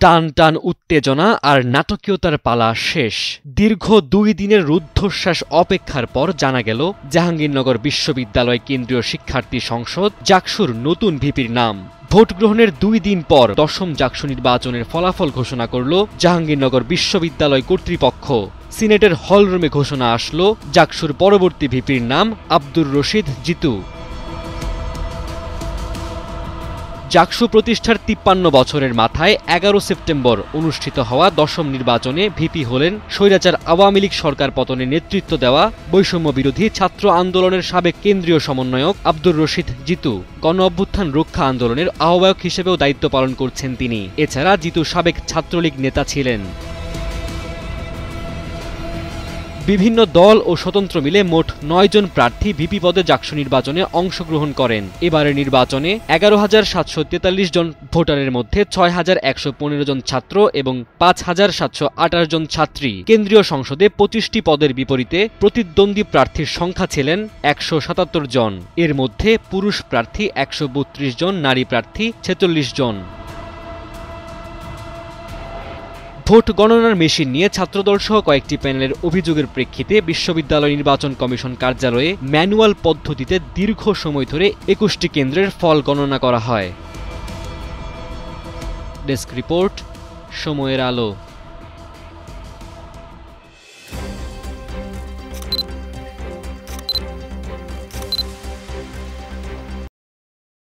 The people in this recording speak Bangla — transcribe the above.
টান টান উত্তেজনা আর নাটকীয়তার পালা শেষ। দীর্ঘ 2 দিনের রুদ্ধশ্বাস অপেক্ষার পর জানা গেল জাহাঙ্গীরনগর বিশ্ববিদ্যালয় কেন্দ্রীয় শিক্ষার্থী সংসদ জাকসুর নতুন ভিপির নাম। ভোট গ্রহণের 2 দিন পর 10ম জাকসু নির্বাচনের ফলাফল ঘোষণা করল জাহাঙ্গীরনগর বিশ্ববিদ্যালয় কর্তৃপক্ষ। সিনেটের হলরুমে ঘোষণা আসলো জাকসুর পরবর্তী ভিপির নাম আব্দুর রশিদ জিতু। জাকসু প্রতিষ্ঠার 53 বছরের মাথায় 11 সেপ্টেম্বর অনুষ্ঠিত হওয়া 10ম নির্বাচনে ভিপি হলেন স্বৈরাচার আওয়ামী লীগ সরকার পতনে নেতৃত্ব দেওয়া বৈষম্য বিরোধী ছাত্র আন্দোলনের সাবেক কেন্দ্রীয় সমন্বয়ক আব্দুর রশিদ জিতু। গণ অভ্যুত্থান রক্ষা আন্দোলনের আহ্বায়ক হিসেবেও দায়িত্ব পালন করছেন তিনি। এছাড়া জিতু সাবেক ছাত্রলীগ নেতা ছিলেন। বিভিন্ন দল ও স্বতন্ত্র মিলে মোট 9 জন প্রার্থী ভিপি পদে জাকসু নির্বাচনে অংশগ্রহণ করেন। এবারের নির্বাচনে 11,743 জন ভোটারের মধ্যে 6,115 জন ছাত্র এবং 5,728 জন ছাত্রী। কেন্দ্রীয় সংসদে 25টি পদের বিপরীতে প্রতিদ্বন্দ্বী প্রার্থীর সংখ্যা ছিলেন 177 জন। এর মধ্যে পুরুষ প্রার্থী 132 জন, নারী প্রার্থী 46 জন। ভোট গণনার মেশিন নিয়ে ছাত্রদলসহ কয়েকটি প্যানেলের অভিযোগের প্রেক্ষিতে বিশ্ববিদ্যালয় নির্বাচন কমিশন কার্যালয়ে ম্যানুয়াল পদ্ধতিতে দীর্ঘ সময় ধরে 21টি কেন্দ্রের ফল গণনা করা হয়। ডেস্ক রিপোর্ট, সময়ের আলো।